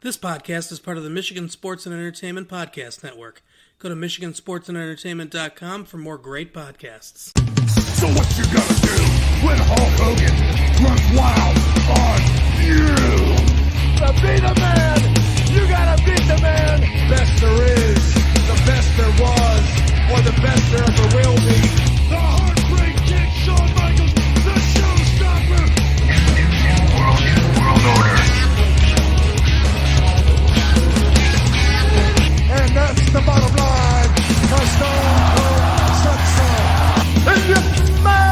This podcast is part of the Michigan Sports and Entertainment Podcast Network. Go to MichiganSportsAndEntertainment.com for more great podcasts. So what you gonna do when Hulk Hogan runs wild on you? To be the man, you gotta beat the man. Best there is, the best there was, or the best there ever will be. The Heartbreak Kid, Shawn Michaels, the Showstopper. World Order. And that's the bottom line. For Stone Cold said so. And you know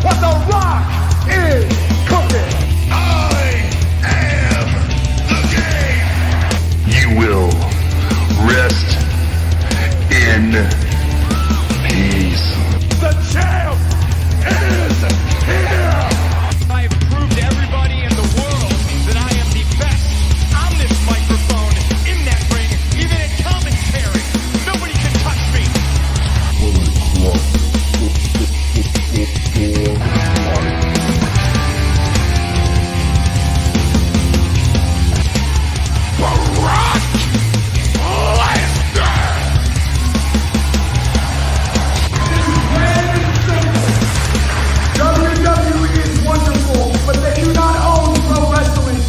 what The Rock is cooking. I am the game. You will rest in peace. The champ is here. I have proved to everybody in the world that I am the best on this microphone, in that ring, even in commentary. Nobody can touch me. Brock Lesnar. WWE is wonderful, but they do not own pro wrestling.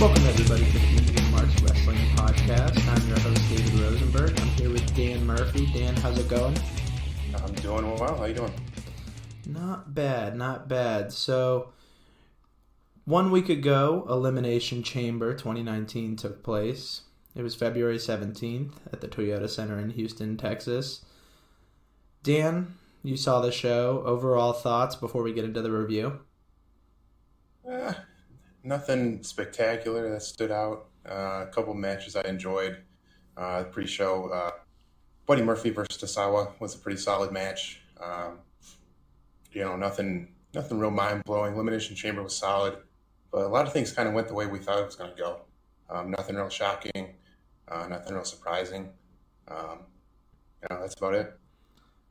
Welcome everybody to the Michigan Marks Wrestling Podcast. I'm your host David Rosenberg. I'm here with Dan Murphy. Dan, how's it going? I'm doing well. How you doing? Not bad, not bad. So, 1 week ago, Elimination Chamber 2019 took place. It was February 17th at the Toyota Center in Houston, Texas. Dan, you saw the show. Overall thoughts before we get into the review? Nothing spectacular that stood out. A couple matches I enjoyed. Pre-show, Buddy Murphy versus Tosawa was a pretty solid match. Nothing real mind-blowing. Elimination Chamber was solid, but a lot of things kind of went the way we thought it was going to go. Nothing real shocking, nothing real surprising. That's about it.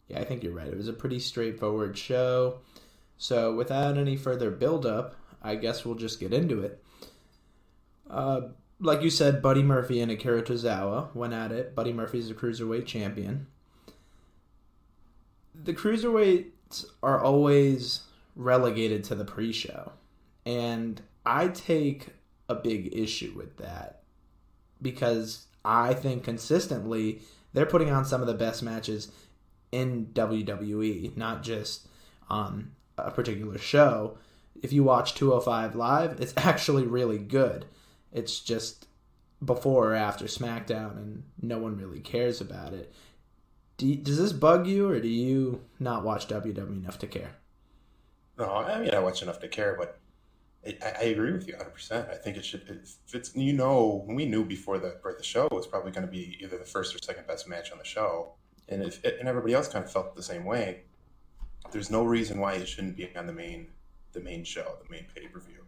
Yeah, I think you're right. It was a pretty straightforward show. So without any further build-up, I guess we'll just get into it. Like you said, Buddy Murphy and Akira Tozawa went at it. Buddy Murphy's the Cruiserweight champion. The Cruiserweights are always relegated to the pre-show. And I take a big issue with that. Because I think consistently they're putting on some of the best matches in WWE. Not just on a particular show. If you watch 205 Live, it's actually really good. It's just before or after SmackDown, and no one really cares about it. Does this bug you, or do you not watch WWE enough to care? No, I mean, I watch enough to care, but I agree with you 100%. I think it should. If it's we knew before the show it was probably going to be either the first or second best match on the show, and everybody else kind of felt the same way. There's no reason why it shouldn't be on the main show, the main pay-per-view.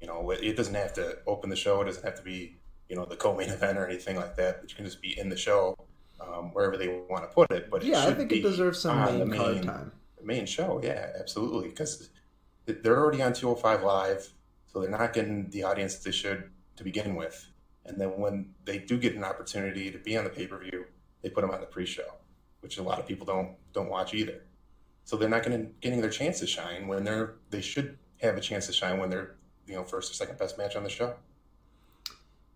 It doesn't have to open the show. It doesn't have to be, the co-main event or anything like that. But you can just be in the show, wherever they want to put it. But yeah, I think it deserves some main card time. The main show, yeah, absolutely. Because they're already on 205 Live, so they're not getting the audience that they should to begin with. And then when they do get an opportunity to be on the pay-per-view, they put them on the pre-show, which a lot of people don't watch either. So they're not getting their chance to shine when they should have a chance to shine when they're, first or second best match on the show.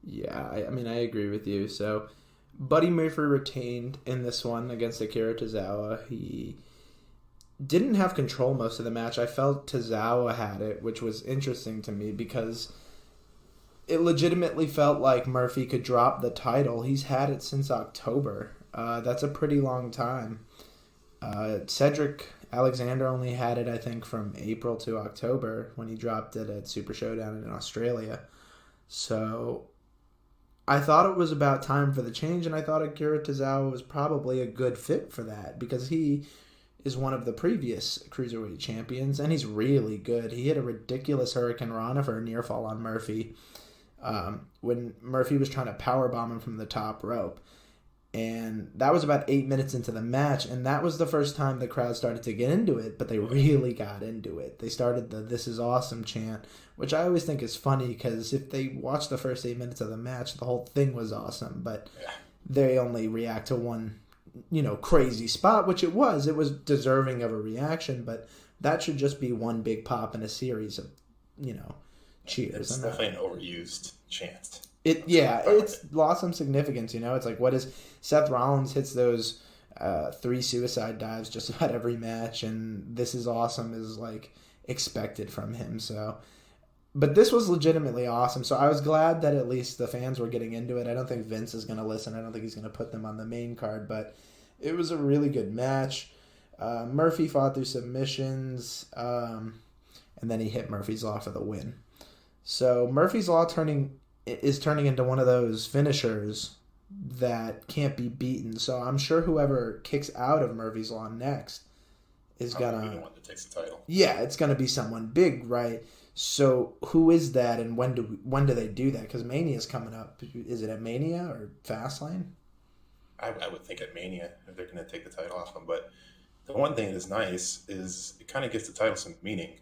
Yeah, I agree with you. So Buddy Murphy retained in this one against Akira Tozawa. He didn't have control most of the match. I felt Tozawa had it, which was interesting to me because it legitimately felt like Murphy could drop the title. He's had it since October. That's a pretty long time. Cedric Alexander only had it, I think, from April to October when he dropped it at Super Showdown in Australia. So I thought it was about time for the change, and I thought Akira Tozawa was probably a good fit for that because he is one of the previous Cruiserweight champions, and he's really good. He hit a ridiculous Hurricane Rana for a near fall on Murphy when Murphy was trying to powerbomb him from the top rope. And that was about 8 minutes into the match, and that was the first time the crowd started to get into it, but they really got into it. They started the "This is awesome" chant, which I always think is funny, because if they watch the first 8 minutes of the match, the whole thing was awesome, but they only react to one, crazy spot, which it was. It was deserving of a reaction, but that should just be one big pop in a series of, cheers. It's definitely an overused chant. It's lost some significance, It's like, what is Seth Rollins hits those 3 suicide dives just about every match, and "This is awesome" is like expected from him. So, but this was legitimately awesome. So I was glad that at least the fans were getting into it. I don't think Vince is going to listen. I don't think he's going to put them on the main card, but it was a really good match. Murphy fought through submissions, and then he hit Murphy's Law for the win. So Murphy's Law is turning into one of those finishers that can't be beaten. So I'm sure whoever kicks out of Murphy's Law next is gonna be the one that takes the title. Yeah, it's gonna be someone big, right? So who is that, and when do they do that? Because Mania's coming up. Is it at Mania or Fastlane? I would think at Mania if they're gonna take the title off them. But the one thing that's nice is it kind of gives the title some meaning,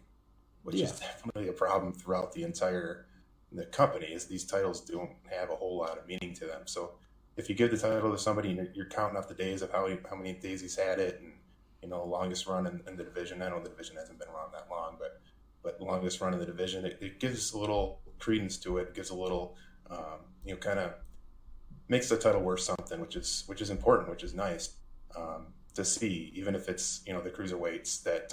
which is definitely a problem throughout the company, is these titles don't have a whole lot of meaning to them. So if you give the title to somebody and you're counting up the days of how many days he's had it, and longest run in the division. I know the division hasn't been around that long, but longest run in the division, it gives a little credence to it. It gives a little kind of makes the title worth something, which is important, which is nice to see, even if it's the cruiserweights that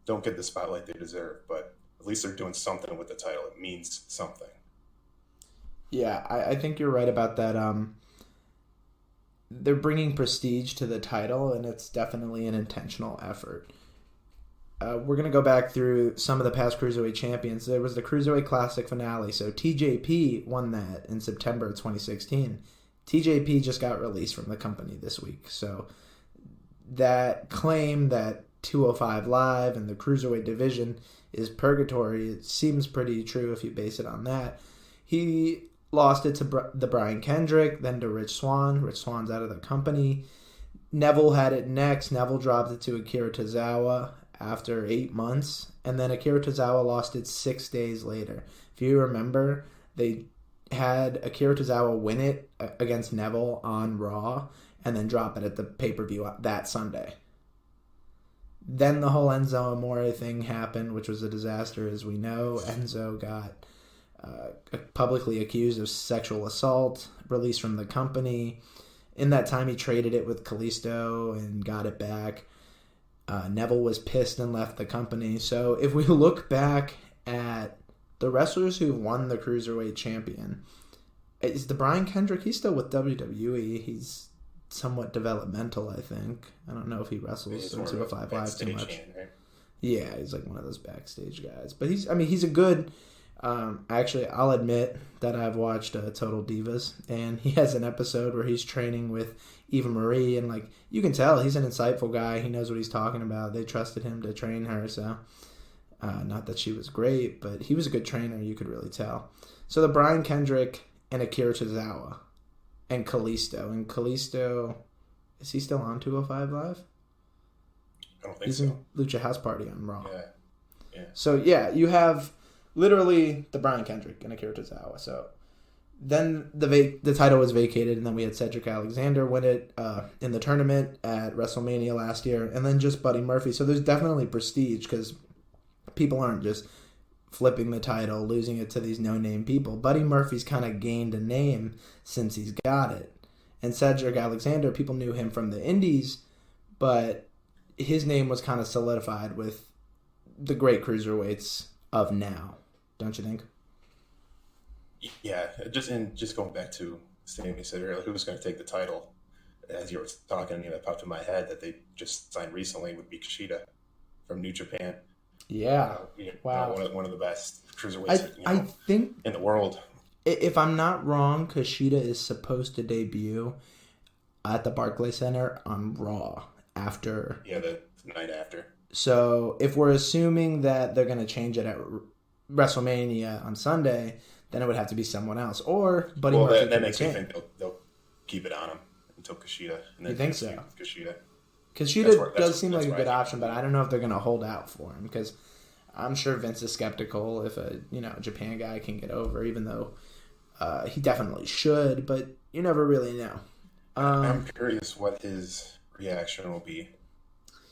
don't get the spotlight they deserve, but at least they're doing something with the title. It means something. Yeah, I think you're right about that. They're bringing prestige to the title, and it's definitely an intentional effort. We're going to go back through some of the past Cruiserweight champions. There was the Cruiserweight Classic finale. So TJP won that in September of 2016. TJP just got released from the company this week. So that claim that 205 Live and the Cruiserweight division is purgatory, it seems pretty true if you base it on that. He lost it to the Brian Kendrick, then to Rich Swann. Rich Swann's out of the company. Neville had it next. Neville dropped it to Akira Tozawa after 8 months, and then Akira Tozawa lost it 6 days later. If you remember, they had Akira Tozawa win it against Neville on Raw, and then drop it at the pay-per-view that Sunday. Then the whole Enzo Amore thing happened, which was a disaster, as we know. Enzo got publicly accused of sexual assault, released from the company. In that time, he traded it with Kalisto and got it back. Neville was pissed and left the company. So if we look back at the wrestlers who won the Cruiserweight champion, is the Brian Kendrick, he's still with WWE. He's somewhat developmental, I think. I don't know if he wrestles in 205 Live too much. Right? Yeah, he's like one of those backstage guys. But he's a good... actually, I'll admit that I've watched Total Divas, and he has an episode where he's training with Eva Marie, and you can tell he's an insightful guy. He knows what he's talking about. They trusted him to train her, so not that she was great, but he was a good trainer. You could really tell. So the Brian Kendrick and Akira Tozawa and Kalisto, is he still on 205 Live? I don't think he's so. in Lucha House Party on Raw. Yeah. So yeah, you have literally the Brian Kendrick and Akira Tozawa. So then the title was vacated, and then we had Cedric Alexander win it in the tournament at WrestleMania last year, and then just Buddy Murphy. So there's definitely prestige, because people aren't just flipping the title, losing it to these no-name people. Buddy Murphy's kind of gained a name since he's got it. And Cedric Alexander, people knew him from the indies, but his name was kind of solidified with the great cruiserweights of now. Don't you think? Yeah, just going back to something you said earlier, who was going to take the title? As you were talking, that popped in my head that they just signed recently would be Kushida from New Japan. Yeah, wow, one of the best cruiserweights I think in the world. If I'm not wrong, Kushida is supposed to debut at the Barclays Center on Raw after. Yeah, the night after. So if we're assuming that they're going to change it at WrestleMania on Sunday, then it would have to be someone else, or Buddy Murphy. That makes me think they'll keep it on him until Kushida. And then You think so? Kushida. Kushida does seem like a good option, but I don't know if they're going to hold out for him because I'm sure Vince is skeptical if a Japan guy can get over, even though he definitely should, but you never really know. I'm curious what his reaction will be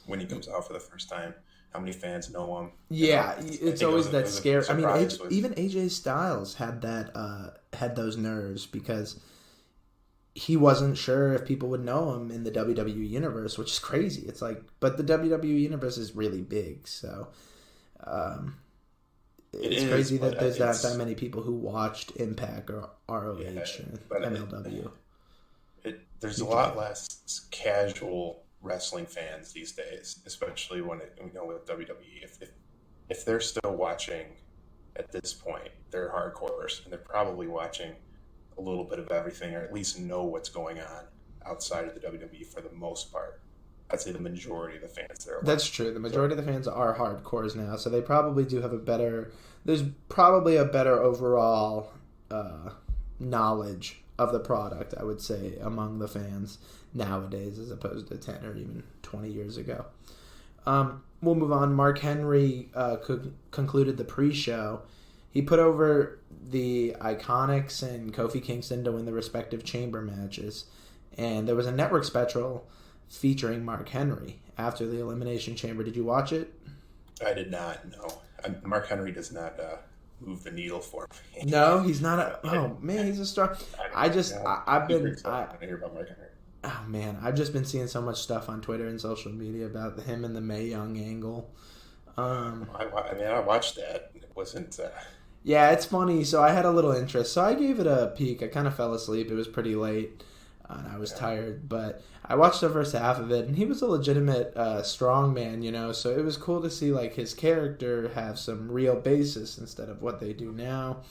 when he comes out for the first time. How many fans know him? Yeah, it's always that scare. I mean, even AJ AJ Styles had those nerves because he wasn't sure if people would know him in the WWE universe, which is crazy. It's like, but the WWE universe is really big, so it's crazy that there's that many people who watched Impact or ROH and MLW. There's a lot less casual wrestling fans these days, especially with WWE. If they're still watching at this point, they're hardcores, and they're probably watching a little bit of everything, or at least know what's going on outside of the WWE for the most part. I'd say the majority of the fans there. That's true. The majority of the fans are hardcores now, so they probably do have there's probably a better overall knowledge of the product, I would say, among the fans nowadays as opposed to 10 or even 20 years ago. We'll move on. Mark Henry concluded the pre-show. He put over the Iconics and Kofi Kingston to win the respective chamber matches. And there was a network special featuring Mark Henry after the Elimination Chamber. Did you watch it? I did not, no. Mark Henry does not move the needle for me. No, he's not he's a star. I've been hear about Mark Henry. Oh man, I've just been seeing so much stuff on Twitter and social media about him and the Mae Young angle. I watched that. It wasn't. Yeah, it's funny. So I had a little interest. So I gave it a peek. I kind of fell asleep. It was pretty late, and I was tired. But I watched the first half of it, and he was a legitimate strong man, So it was cool to see like his character have some real basis instead of what they do now.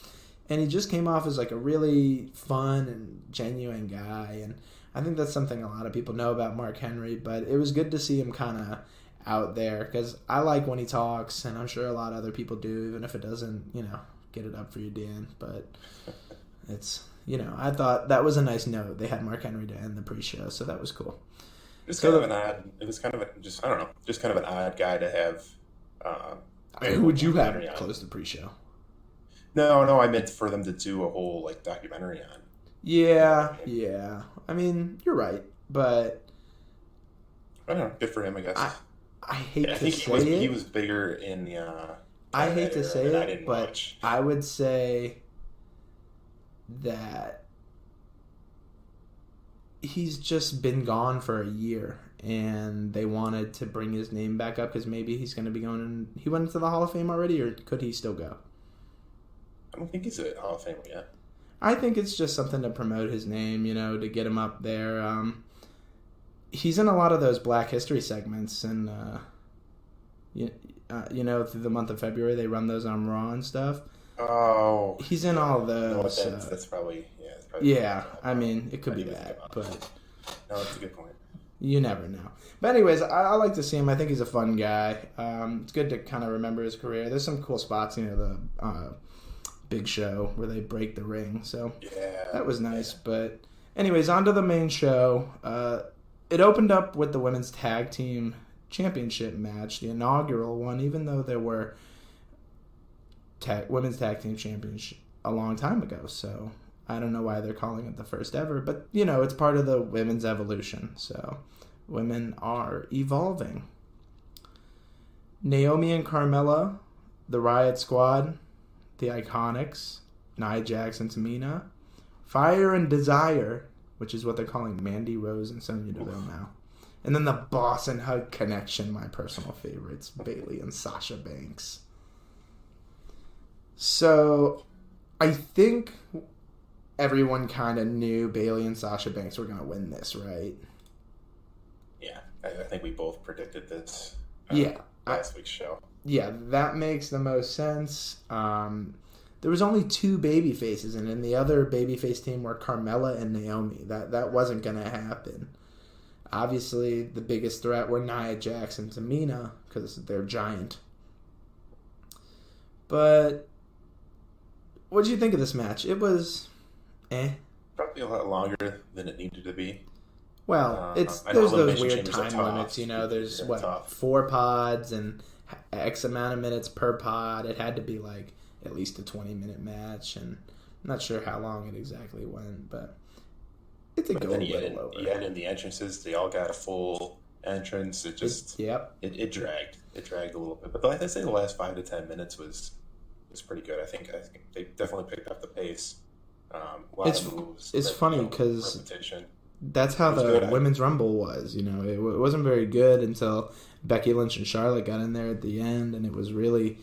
And he just came off as like a really fun and genuine guy, and I think that's something a lot of people know about Mark Henry. But it was good to see him kind of out there because I like when he talks, and I'm sure a lot of other people do, even if it doesn't, get it up for you, Dan. But it's, I thought that was a nice note. They had Mark Henry to end the pre-show, so that was cool. It was kind of an odd guy to have. Who would you have close the pre-show? No, I meant for them to do a whole like documentary on. Yeah. I mean, you're right, but I don't know. Good for him, I guess. I hate to say he it. was bigger in the. I hate to say it, but watch. I would say that he's just been gone for a year, and they wanted to bring his name back up because maybe he's going to be going. He went into the Hall of Fame already, or could he still go? I don't think he's a Hall of Famer yet. I think it's just something to promote his name, to get him up there. He's in a lot of those Black History segments, and through the month of February they run those on Raw and stuff. Oh, he's in all those. That's probably yeah. I mean, it could be that, but no, that's a good point. You never know. But anyways, I like to see him. I think he's a fun guy. It's good to kind of remember his career. There's some cool spots, the Big Show where they break the ring, so that was nice. Yeah. But anyways, on to the main show. It opened up with the women's tag team championship match, the inaugural one, even though there were women's tag team champions a long time ago, so I don't know why they're calling it the first ever, but it's part of the women's evolution, so women are evolving. Naomi and Carmella, the Riot Squad, the Iconics, Nia Jax and Tamina, Fire and Desire, which is what they're calling Mandy Rose and Sonya Deville now. And then the Boss and Hug Connection, my personal favorites, Bayley and Sasha Banks. So, I think everyone kind of knew Bayley and Sasha Banks were going to win this, right? Yeah, I think we both predicted this last week's show. Yeah, that makes the most sense. There was only two baby faces, and in the other babyface team were Carmella and Naomi. That wasn't going to happen. Obviously, the biggest threat were Nia Jax and Tamina because they're giant. But what did you think of this match? It was probably a lot longer than it needed to be. Well, I know there's those Elimination weird Chambers are time tough. limits, you know. There's They're what tough. 4 pods and X amount of minutes per pod. It had to be like at least a 20-minute match, and I'm not sure how long it exactly went, but it did go a little over. You had in the entrances, they all got a full entrance. It just Yep. It dragged. It dragged a little bit, but I'd say the last 5 to 10 minutes was pretty good. I think they definitely picked up the pace. It's funny because repetition. that's how the Women's Rumble was. You know, it wasn't very good until Becky Lynch and Charlotte got in there at the end, and it was really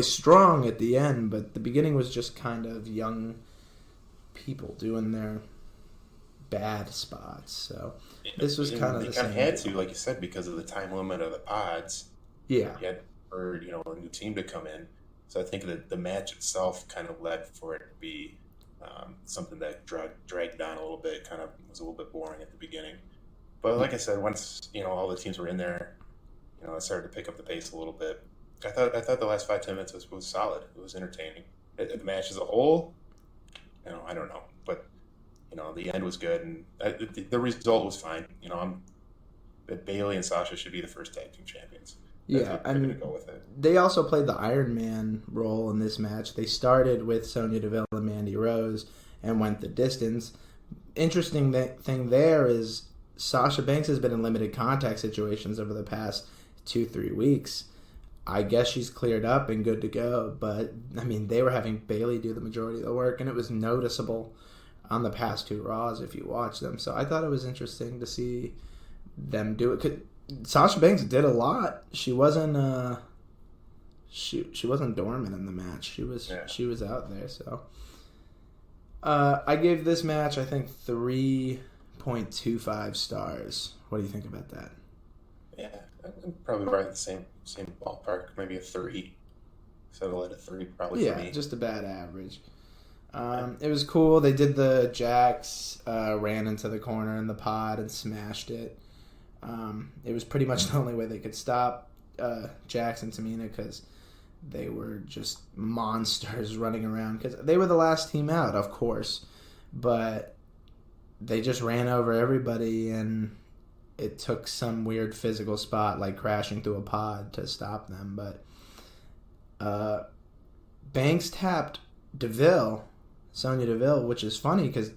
strong at the end. But the beginning was just kind of young people doing their bad spots. So this was kind of the same. They kind of had to, like you said, because of the time limit of the pods. Yeah, you had for a new team to come in. So I think that the match itself kind of led for it to be something that dragged down a little bit. Kind of was a little bit boring at the beginning. But like I said, once all the teams were in there, it started to pick up the pace a little bit. I thought the last 5-10 minutes was solid. It was entertaining. The match as a whole, I don't know, but the end was good, and the result was fine. Bailey and Sasha should be the first tag team champions. Yeah, I'm going to go with it. They also played the Iron Man role in this match. They started with Sonya Deville and Mandy Rose and went the distance. Interesting thing there is Sasha Banks has been in limited contact situations over the past 2-3 weeks. I guess she's cleared up and good to go, but they were having Bailey do the majority of the work, and it was noticeable on the past 2 Raws if you watch them. So I thought it was interesting to see them do it. Sasha Banks did a lot. She wasn't she wasn't dormant in the match. She was out there. So I gave this match, I think, 3.25 stars. What do you think about that? Yeah, I'm probably right in the same ballpark. Maybe a 3. Settle at a 3 probably for me. Yeah, just a bad average. It was cool. They did the Jax, ran into the corner in the pod and smashed it. It was pretty much the only way they could stop Jax and Tamina because they were just monsters running around. Because they were the last team out, of course, but they just ran over everybody, and it took some weird physical spot like crashing through a pod to stop them. But Banks tapped Sonya Deville, which is funny because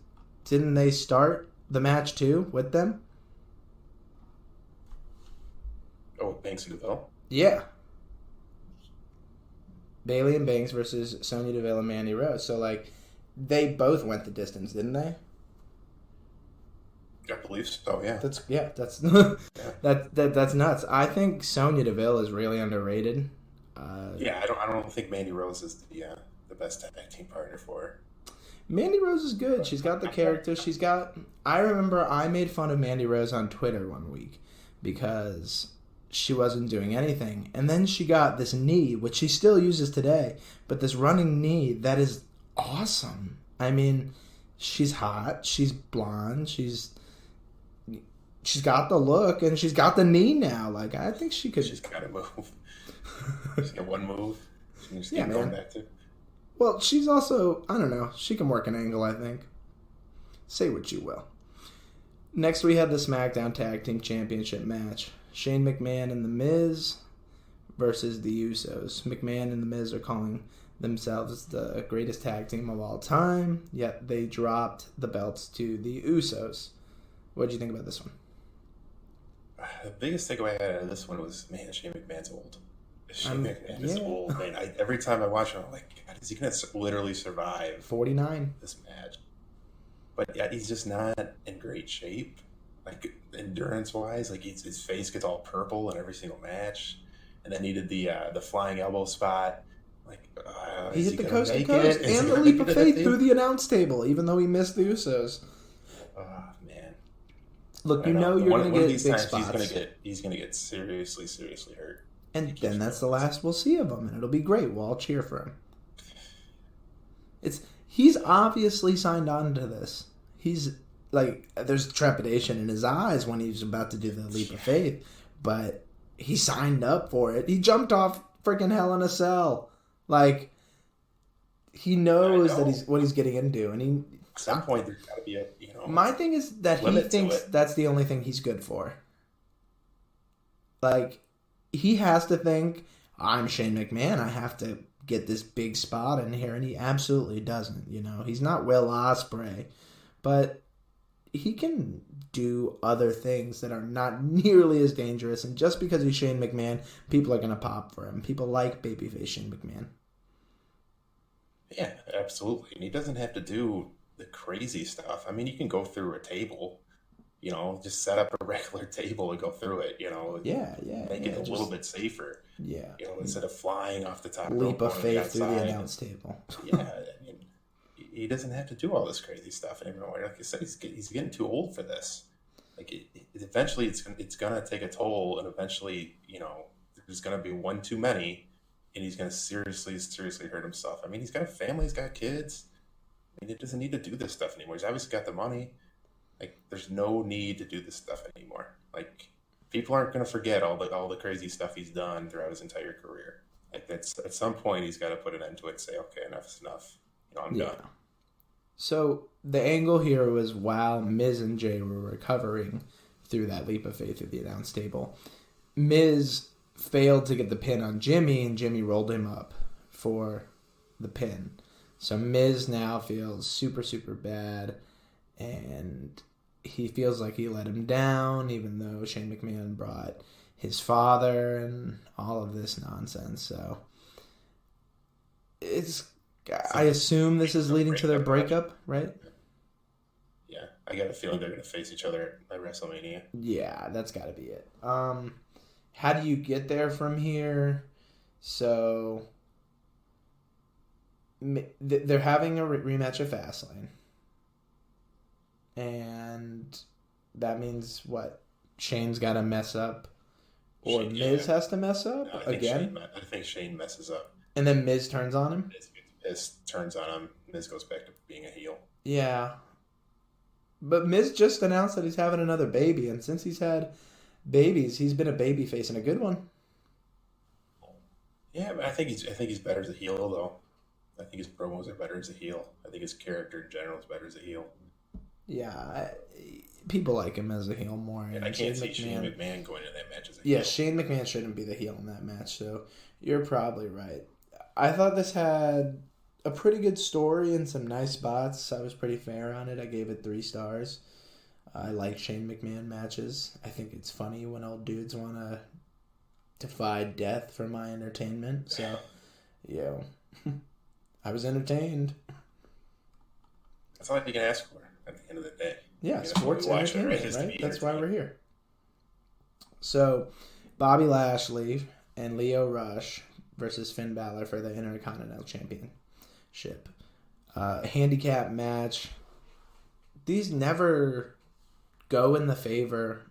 didn't they start the match too with them? Oh, Banks and Deville? Yeah. Bailey and Banks versus Sonya Deville and Mandy Rose. So, they both went the distance, didn't they? I believe so, yeah. That's that's nuts. I think Sonya Deville is really underrated. I don't think Mandy Rose is the best tag team partner for her. Mandy Rose is good. She's got the character. I remember I made fun of Mandy Rose on Twitter one week because she wasn't doing anything. And then she got this knee, which she still uses today, but this running knee that is awesome. She's hot. She's blonde. She's got the look, and she's got the knee now. I think she could. She's got to move. She's got one move. She can just keep going back to. Well, she's also, I don't know, she can work an angle, I think. Say what you will. Next, we had the SmackDown Tag Team Championship match. Shane McMahon and The Miz versus the Usos. McMahon and The Miz are calling themselves the greatest tag team of all time, yet they dropped the belts to the Usos. What did you think about this one? The biggest takeaway I had out of this one was, man, Shane McMahon's old. Shane McMahon is old, man. Every time I watch him, I'm like, God, is he going to literally survive 49 this match? But yeah, he's just not in great shape, endurance-wise. His face gets all purple in every single match, and then he did the flying elbow spot. He hit the coast to coast and the leap of faith through the announce table, even though he missed the Usos. Oh man! Look, you're going to get big spots. He's going to get seriously hurt. And then that's the last we'll see of him, and it'll be great. We'll all cheer for him. He's obviously signed on to this. He's there's trepidation in his eyes when he's about to do the leap of faith, but he signed up for it. He jumped off freaking Hell in a Cell. He knows what he's getting into, and At some point, there's got to be a My thing is that he limit to thinks it. that's the only thing he's good for. Like, he has to think, I'm Shane McMahon, I have to get this big spot in here, and he absolutely doesn't, He's not Will Ospreay, but he can do other things that are not nearly as dangerous, and just because he's Shane McMahon, people are going to pop for him. People like babyface Shane McMahon. Yeah, absolutely. And he doesn't have to do the crazy stuff. I mean, you can go through a table, just set up a regular table and go through it, make it a little bit safer. Yeah. Instead of flying off the top Leap rope of faith through the announce table. Yeah, I mean, he doesn't have to do all this crazy stuff anymore. Like I said, he's getting too old for this. Like, eventually it's gonna take a toll, and eventually, there's gonna be one too many, and he's gonna seriously hurt himself. I mean, he's got a family, he's got kids. I mean, he doesn't need to do this stuff anymore. He's obviously got the money. Like, there's no need to do this stuff anymore. Like, people aren't going to forget all the crazy stuff he's done throughout his entire career. Like, that's at some point he's got to put an end to it and say, okay, enough's enough. I'm done. So the angle here was while Miz and Jay were recovering through that leap of faith at the announce table, Miz failed to get the pin on Jimmy, and Jimmy rolled him up for the pin. So Miz now feels super, super bad, and he feels like he let him down, even though Shane McMahon brought his father and all of this nonsense. So I assume this is leading to their breakup, right? Yeah, I got a feeling they're going to face each other at WrestleMania. Yeah, that's got to be it. How do you get there from here? So they're having a rematch of Fastlane. And that means what? Shane's got to mess up, or Miz has to mess up again. I think Shane messes up, and then Miz turns on him. Miz turns on him. Miz goes back to being a heel. Yeah, but Miz just announced that he's having another baby, and since he's had babies, he's been a baby face and a good one. Yeah, but I think he's better as a heel though. I think his promos are better as a heel. I think his character in general is better as a heel. Yeah, people like him as a heel more. And I can't see Shane McMahon going into that match as a heel. Yeah, Shane McMahon shouldn't be the heel in that match, so you're probably right. I thought this had a pretty good story and some nice spots. I was pretty fair on it. I gave it 3 stars. I like Shane McMahon matches. I think it's funny when old dudes want to defy death for my entertainment. So, I was entertained. That's all you can ask for at the end of the day. Yeah, sports entertainment, right? That's why we're here. So, Bobby Lashley and Lio Rush versus Finn Balor for the Intercontinental Championship. Handicap match. These never go in the favor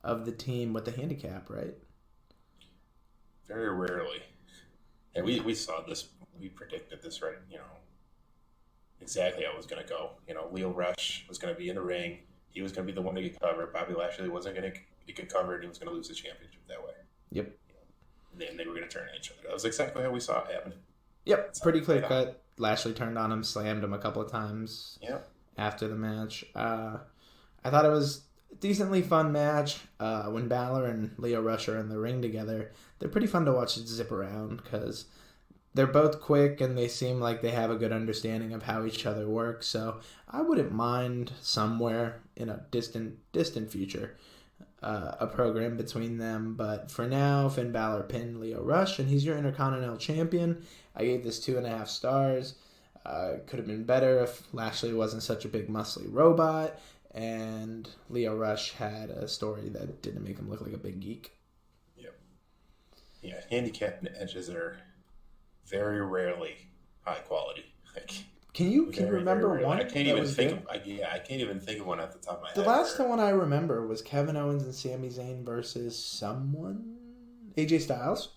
of the team with the handicap, right? Very rarely. And we saw this. We predicted this, right? Exactly how it was going to go. Lio Rush was going to be in the ring. He was going to be the one to get covered. Bobby Lashley wasn't going to get covered. He was going to lose the championship that way. Yep. And then they were going to turn on each other. That was exactly how we saw it happen. Yep. That's pretty clear cut. Lashley turned on him, slammed him a couple of times after the match. I thought it was a decently fun match. When Balor and Lio Rush are in the ring together, they're pretty fun to watch zip around because they're both quick and they seem like they have a good understanding of how each other works. So I wouldn't mind somewhere in a distant future a program between them. But for now, Finn Balor pinned Lio Rush and he's your Intercontinental Champion. I gave this 2.5 stars. Could have been better if Lashley wasn't such a big muscly robot and Lio Rush had a story that didn't make him look like a big geek. Yep. Yeah, handicap matches are very rarely high quality. Can you remember one? I can't even think of one off the top of my head. The last one I remember was Kevin Owens and Sami Zayn versus someone, AJ Styles.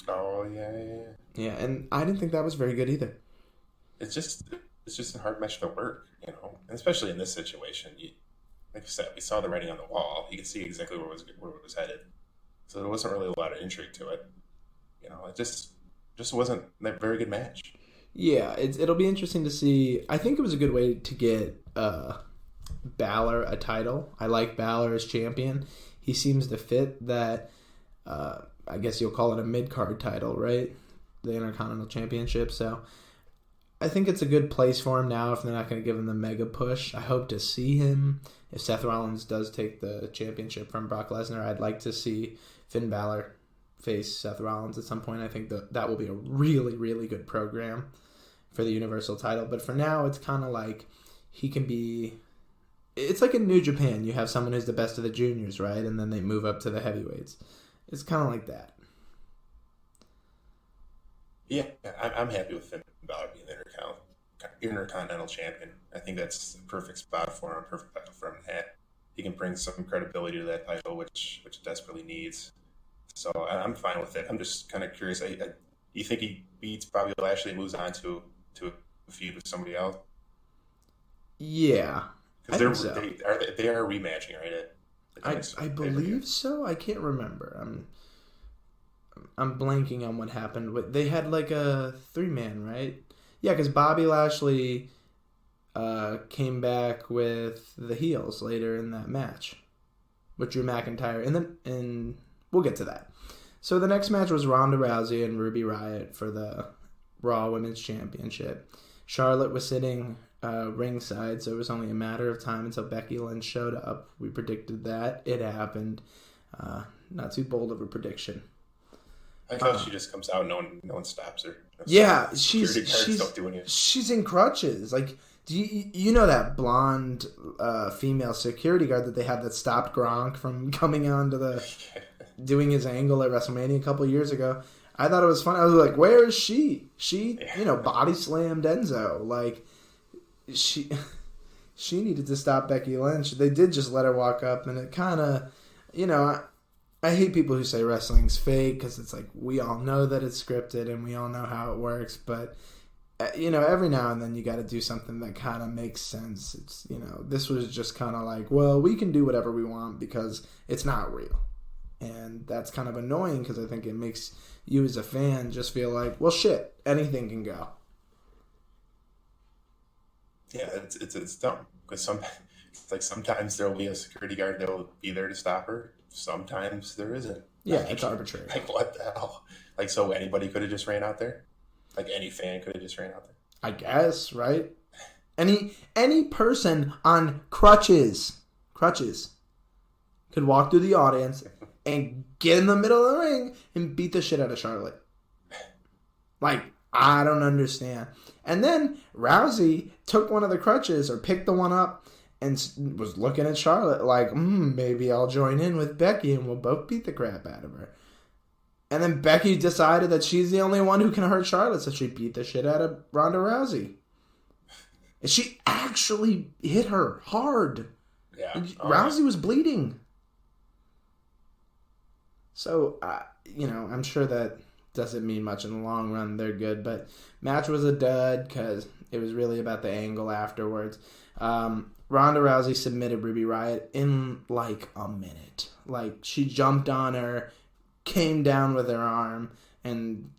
Oh yeah. Yeah, and I didn't think that was very good either. It's just a hard match to work, and especially in this situation. Like you said, we saw the writing on the wall. You could see exactly where it was headed. So there wasn't really a lot of intrigue to it. It just wasn't a very good match. Yeah, it'll be interesting to see. I think it was a good way to get Balor a title. I like Balor as champion. He seems to fit that, I guess you'll call it a mid-card title, right? The Intercontinental Championship. So I think it's a good place for him now if they're not going to give him the mega push. I hope to see him. If Seth Rollins does take the championship from Brock Lesnar, I'd like to see Finn Balor face Seth Rollins at some point. I think that will be a really, really good program for the Universal title. But for now, it's kind of like he can be... It's like in New Japan. You have someone who's the best of the juniors, right? And then they move up to the heavyweights. It's kind of like that. Yeah, I'm happy with Finn Balor being the Intercontinental Champion. I think that's the perfect spot for him, perfect title for him to have. He can bring some credibility to that title, which it desperately needs. So I'm fine with it. I'm just kind of curious. Do you think he beats Bobby Lashley and moves on to a feud with somebody else? Yeah, I think so. They are rematching, right? I believe so. I can't remember. I'm blanking on what happened. They had like a 3-man, right? Yeah, because Bobby Lashley came back with the heels later in that match with Drew McIntyre, and we'll get to that. So the next match was Ronda Rousey and Ruby Riott for the Raw Women's Championship. Charlotte was sitting ringside, so it was only a matter of time until Becky Lynch showed up. We predicted that. It happened. Not too bold of a prediction. I thought she just comes out and no one stops her. Yeah, she's in crutches. Like, do you know that blonde female security guard that they have that stopped Gronk from coming on to doing his angle at WrestleMania a couple years ago? I thought it was fun. I was like, where is she? She, body slammed Enzo. Like, she needed to stop Becky Lynch. They did just let her walk up, and it kind of, I hate people who say wrestling's fake because it's like we all know that it's scripted and we all know how it works, but every now and then you got to do something that kind of makes sense. It's this was just kind of like, well, we can do whatever we want because it's not real, and that's kind of annoying because I think it makes you as a fan just feel like, well, shit, anything can go. Yeah, it's dumb because sometimes there will be a security guard that will be there to stop her. Sometimes there isn't. Yeah, it's arbitrary. Like, what the hell? Like, so anybody could have just ran out there? Like, any fan could have just ran out there? I guess, right? Any person on crutches could walk through the audience and get in the middle of the ring and beat the shit out of Charlotte. Like, I don't understand. And then Rousey took one of the crutches or picked the one up and was looking at Charlotte like, maybe I'll join in with Becky and we'll both beat the crap out of her. And then Becky decided that she's the only one who can hurt Charlotte, so she beat the shit out of Ronda Rousey. And she actually hit her hard. Yeah. Rousey was bleeding. So, I'm sure that doesn't mean much in the long run. They're good, but match was a dud because it was really about the angle afterwards. Ronda Rousey submitted Ruby Riott in like a minute. Like, she jumped on her, came down with her arm, and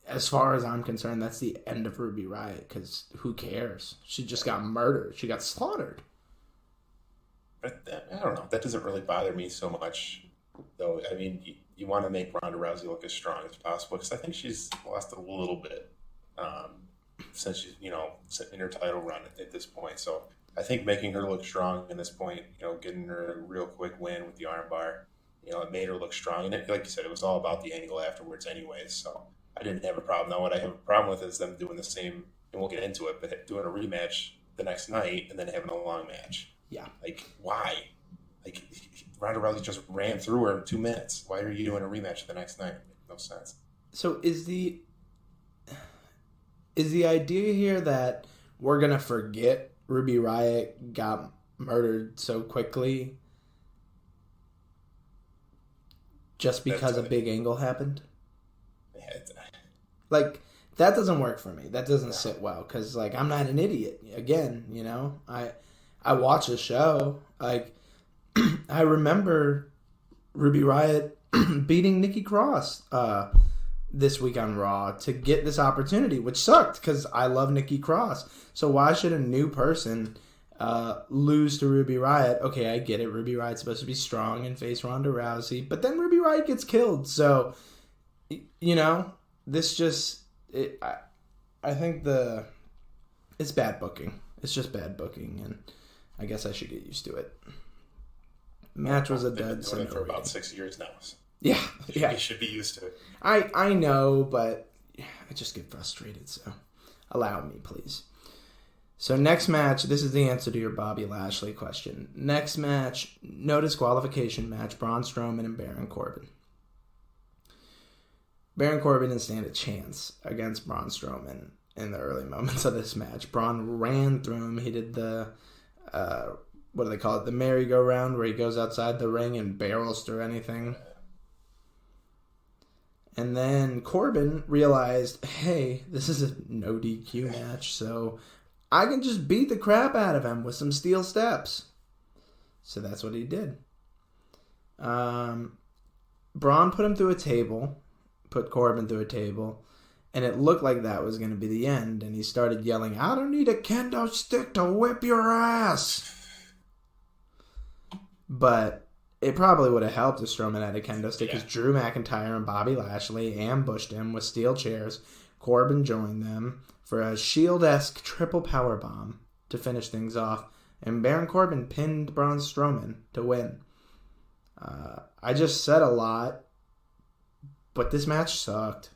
as far as I'm concerned, that's the end of Ruby Riott because who cares? She just got murdered. She got slaughtered. But I don't know. That doesn't really bother me so much, though. I mean, you want to make Ronda Rousey look as strong as possible because I think she's lost a little bit since she's, in her title run at this point. So I think making her look strong at this point, getting her a real quick win with the armbar, it made her look strong. And like you said, it was all about the angle afterwards anyways. So I didn't have a problem. Now what I have a problem with is them doing the same, and we'll get into it, but doing a rematch the next night and then having a long match. Yeah. Like, why? Like, Ronda Rousey just ran through her in 2 minutes. Why are you doing a rematch the next night? No sense. So is the idea here that we're going to forget Ruby Riott got murdered so quickly just because a big angle happened? Like, that doesn't work for me. That doesn't sit well because, like, I'm not an idiot. Again, I watch a show. Like, I remember Ruby Riott beating Nikki Cross this week on Raw to get this opportunity, which sucked because I love Nikki Cross. So why should a new person lose to Ruby Riott? Okay, I get it. Ruby Riott's supposed to be strong and face Ronda Rousey, but then Ruby Riott gets killed. So, this just... I think it's bad booking. It's just bad booking, and I guess I should get used to it. Match was a dud. They've been doing it for about 6 years now. Yeah. You should be used to it. I know, but I just get frustrated, so allow me, please. So next match, this is the answer to your Bobby Lashley question. Next match, no disqualification match, Braun Strowman and Baron Corbin. Baron Corbin didn't stand a chance against Braun Strowman in the early moments of this match. Braun ran through him. He did the, what do they call it, the merry-go-round, where he goes outside the ring and barrels through anything. And then Corbin realized, hey, this is a no DQ match, so I can just beat the crap out of him with some steel steps. So that's what he did. Braun put him through a table, put Corbin through a table, and it looked like that was going to be the end. And he started yelling, I don't need a kendo stick to whip your ass. But it probably would have helped if Strowman had a kendo stick because Drew McIntyre and Bobby Lashley ambushed him with steel chairs. Corbin joined them for a Shield-esque triple powerbomb to finish things off. And Baron Corbin pinned Braun Strowman to win. I just said a lot, but this match sucked.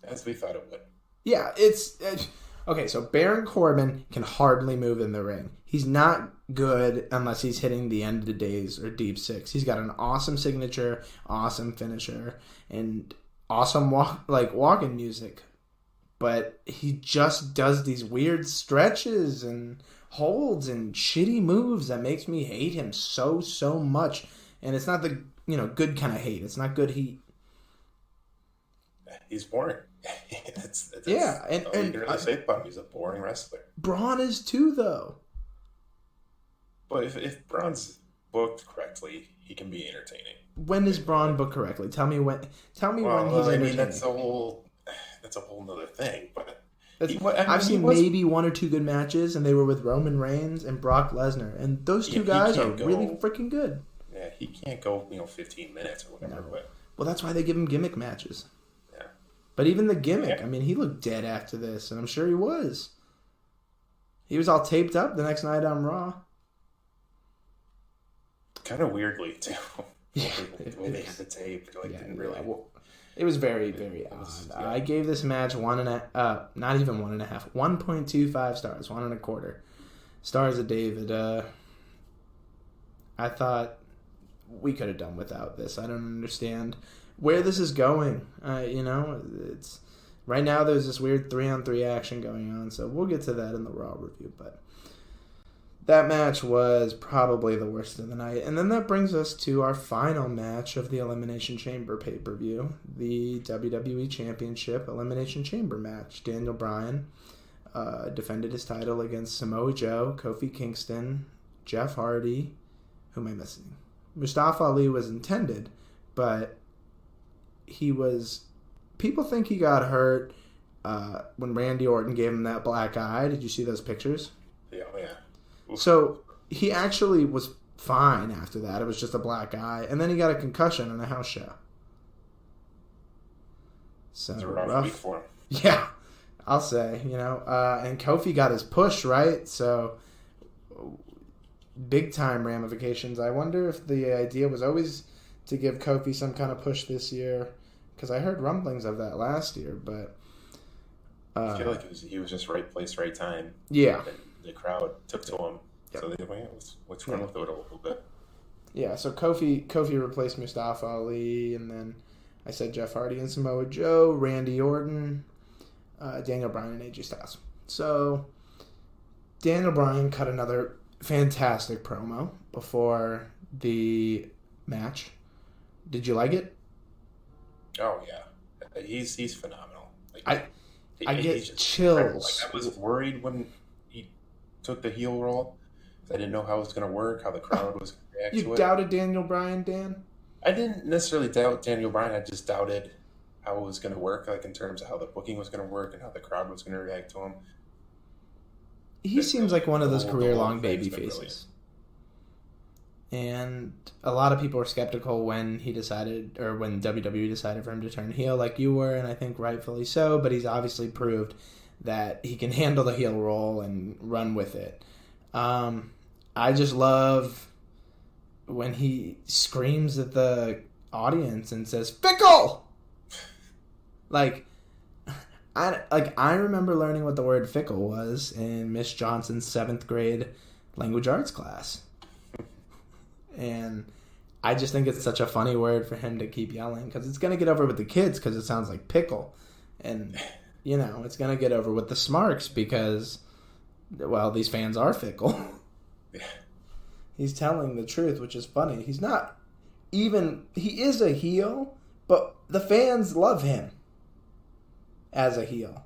As we thought it would. Yeah, it's okay, so Baron Corbin can hardly move in the ring. He's not good unless he's hitting the end of the days or deep six. He's got an awesome signature, awesome finisher, and awesome walking music. But he just does these weird stretches and holds and shitty moves that makes me hate him so much. And it's not the good kind of hate. It's not good heat. He's boring. Yeah, and you can really say about him. He's a boring wrestler. Braun is too, though. But if Braun's booked correctly, he can be entertaining. When is Braun booked correctly? Tell me when. Tell me when he's entertaining. That's a whole nother thing. But I've seen maybe one or two good matches, and they were with Roman Reigns and Brock Lesnar, and those two guys are really freaking good. Yeah, he can't go 15 minutes or whatever. No. Well, that's why they give him gimmick matches. Yeah. But even the gimmick, I mean, he looked dead after this, and I'm sure he was. He was all taped up the next night on Raw. Kind of weirdly, too. Yeah, the way they had the tape, didn't really... Well, it was very, very odd. Yeah. I gave this match not even 1.5, 1.25 stars, 1.25 stars of David. I thought we could have done without this. I don't understand where this is going. It's right now there's this weird 3-on-3 action going on, so we'll get to that in the Raw review, but that match was probably the worst of the night. And then that brings us to our final match of the Elimination Chamber pay-per-view, the WWE Championship Elimination Chamber match. Daniel Bryan defended his title against Samoa Joe, Kofi Kingston, Jeff Hardy. Who am I missing? Mustafa Ali was intended, but people think he got hurt when Randy Orton gave him that black eye. Did you see those pictures? Yeah. So he actually was fine after that. It was just a black eye. And then he got a concussion in a house show. So it's a rough week for him. Yeah, I'll say, and Kofi got his push, right? So big time ramifications. I wonder if the idea was always to give Kofi some kind of push this year, because I heard rumblings of that last year, but I feel like he was just right place, right time. Yeah. And the crowd took to him. Yep. So they went, let's run with it a little bit. Yeah, so Kofi replaced Mustafa Ali, and then I said Jeff Hardy and Samoa Joe, Randy Orton, Daniel Bryan, and AJ Styles. So Daniel Bryan cut another fantastic promo before the match. Did you like it? Oh yeah, he's phenomenal. I get chills. I was worried when he took the heel roll. I didn't know how it was going to work, how the crowd was going to react to it. You doubted Daniel Bryan, Dan? I didn't necessarily doubt Daniel Bryan. I just doubted how it was going to work, like in terms of how the booking was going to work and how the crowd was going to react to him. He seems like one of those The career-long whole thing's baby been faces. And a lot of people were skeptical when he decided, or when WWE decided for him to turn heel, like you were, and I think rightfully so. But he's obviously proved that he can handle the heel role and run with it. I just love when he screams at the audience and says "fickle." I remember learning what the word "fickle" was in Miss Johnson's 7th grade language arts class. And I just think it's such a funny word for him to keep yelling, because it's going to get over with the kids because it sounds like pickle. And, it's going to get over with the smarks because, well, these fans are fickle. He's telling the truth, which is funny. He is a heel, but the fans love him as a heel.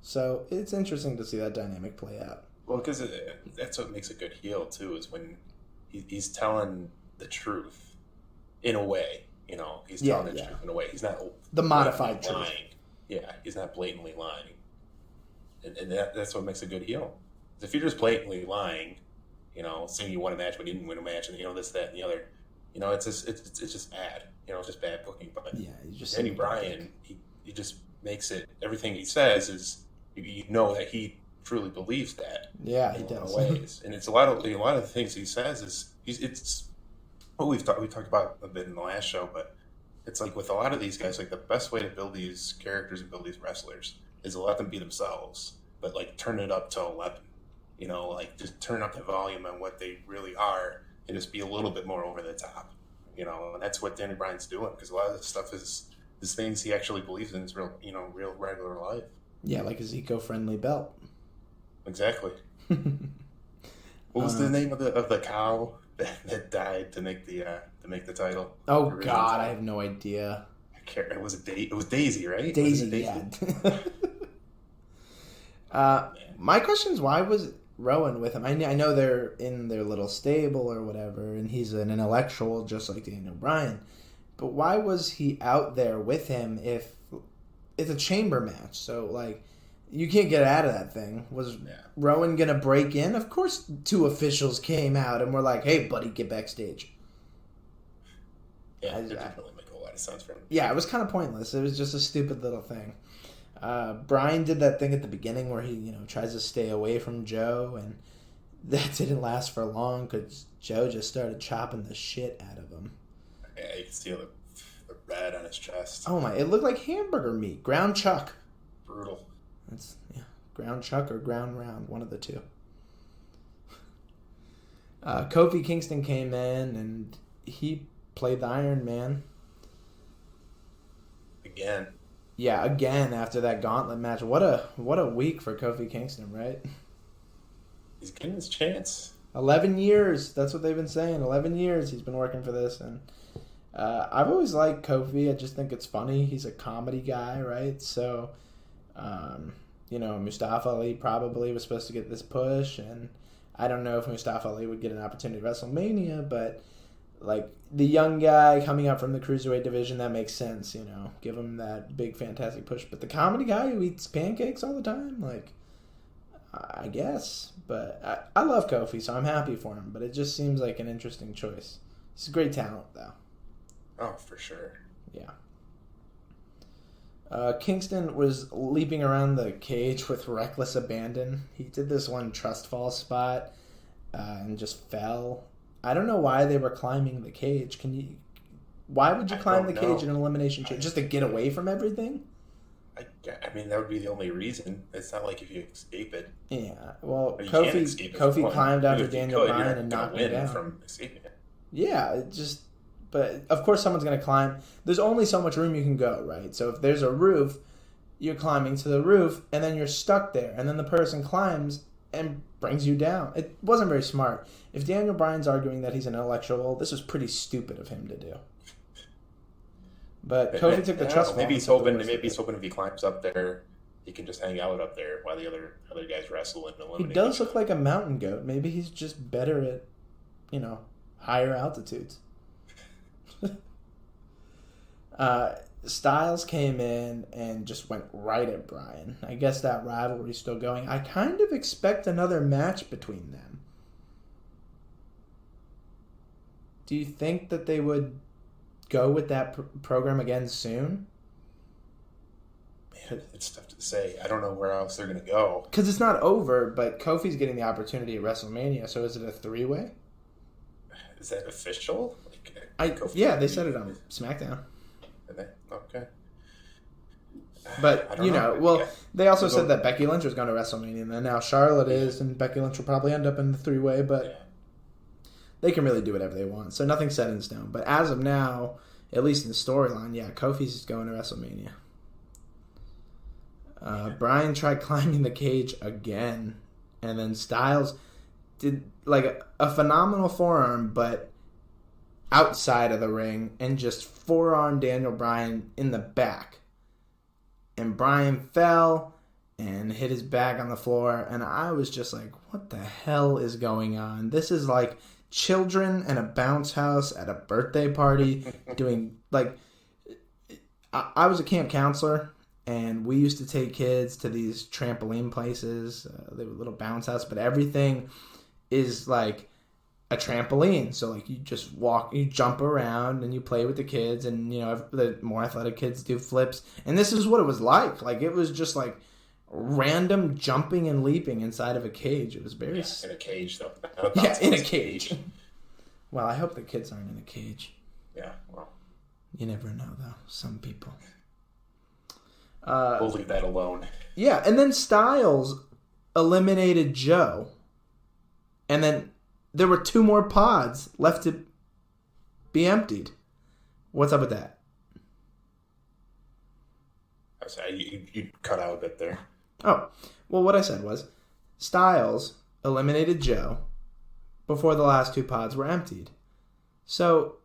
So it's interesting to see that dynamic play out. Well, because that's what makes a good heel, too, is when he's telling the truth in a way. He's telling the truth in a way. He's not the modified truth. Lying. Yeah, he's not blatantly lying. And that's what makes a good heel. If you're just blatantly lying, saying you won a match but you didn't win a match, and this, that, and the other, it's just bad. It's just bad booking. But yeah, Danny Bryan, he just makes it. Everything he says is that he truly believes that. Yeah, he does. Ways. And it's a lot of the things he says is it's what we talked about a bit in the last show, but it's like with a lot of these guys, like the best way to build these characters and build these wrestlers is to let them be themselves, but like turn it up to 11. Just turn up the volume on what they really are and just be a little bit more over the top. And that's what Danny Bryan's doing, because a lot of this stuff is things he actually believes in his real regular life. Yeah, like his eco-friendly belt. Exactly. What was the name of the cow that died to make the title? Oh God, I have no idea. I can't. It was Daisy, right? Daisy, yeah. My question is, why was Rowan with him? I know they're in their little stable or whatever, and he's an intellectual just like Daniel Bryan. But why was he out there with him if it's a chamber match? So, you can't get out of that thing. Was Rowan going to break in? Of course 2 officials came out and were like, hey, buddy, get backstage. Yeah, it didn't really make a lot of sense for him. Yeah, it was kind of pointless. It was just a stupid little thing. Bryan did that thing at the beginning where he, tries to stay away from Joe, and that didn't last for long because Joe just started chopping the shit out of him. Yeah, you can see the red on his chest. Oh my! It looked like hamburger meat, ground chuck. Brutal. That's ground chuck or ground round, one of the two. Kofi Kingston came in and he played the Iron Man. Again. Yeah, again after that gauntlet match. What a week for Kofi Kingston, right? He's getting his chance. 11 years. That's what they've been saying. 11 years he's been working for this, and I've always liked Kofi. I just think it's funny. He's a comedy guy, right? So, Mustafa Ali probably was supposed to get this push, and I don't know if Mustafa Ali would get an opportunity at WrestleMania, but the young guy coming up from the Cruiserweight division, that makes sense, give him that big, fantastic push. But the comedy guy who eats pancakes all the time, I guess. But I love Kofi, so I'm happy for him, but it just seems like an interesting choice. He's a great talent, though. Oh, for sure. Yeah. Kingston was leaping around the cage with reckless abandon. He did this one trust fall spot and just fell. I don't know why they were climbing the cage. Why would you climb the cage in an elimination chamber? Just to get away from everything? I mean, that would be the only reason. It's not like if you escape it. Yeah, well, Kofi climbed after Daniel Bryan and knocked him down. From escaping it. Yeah, but of course someone's going to climb. There's only so much room you can go, right? So if there's a roof, you're climbing to the roof, and then you're stuck there, and then the person climbs and brings you down. It wasn't very smart. If Daniel Bryan's arguing that he's an intellectual, this was pretty stupid of him to do. But Kofi took the trust. Maybe he's hoping if he climbs up there, he can just hang out up there while the other guys wrestle and eliminate. He does look like a mountain goat. Maybe he's just better at, higher altitudes. Styles came in and just went right at Bryan. I guess that rivalry's still going. I kind of expect another match between them. Do you think that they would go with that program again soon? Man, it's tough to say. I don't know where else they're going to go. Because it's not over, but Kofi's getting the opportunity at WrestleMania, so is it a 3-way? Is that official? Yeah, they said it on SmackDown. Okay. But, Yeah. they also said that Becky Lynch was going to WrestleMania, and then now Charlotte is, and Becky Lynch will probably end up in the 3-way, but they can really do whatever they want. So nothing's set in stone. But as of now, at least in the storyline, Kofi's going to WrestleMania. Bryan tried climbing the cage again, and then Styles did like a phenomenal forearm, but outside of the ring, and just forearmed Daniel Bryan in the back. And Bryan fell and hit his back on the floor, and I was just like, what the hell is going on? This is like children in a bounce house at a birthday party doing, like, I was a camp counselor, and we used to take kids to these trampoline places. They were little bounce houses, but everything is like a trampoline. So like you just you jump around and you play with the kids, and the more athletic kids do flips. And this is what it was like. Like it was just like random jumping and leaping inside of a cage. It was very in a cage though. Yeah, in a cage. Well, I hope the kids aren't in a cage. Yeah, well, you never know though. Some people. We'll leave that alone. Yeah, and then Styles eliminated Joe, and then there were 2 more pods left to be emptied. What's up with that? I'm sorry, you cut out a bit there. Oh, well, what I said was Styles eliminated Joe before the last 2 pods were emptied. So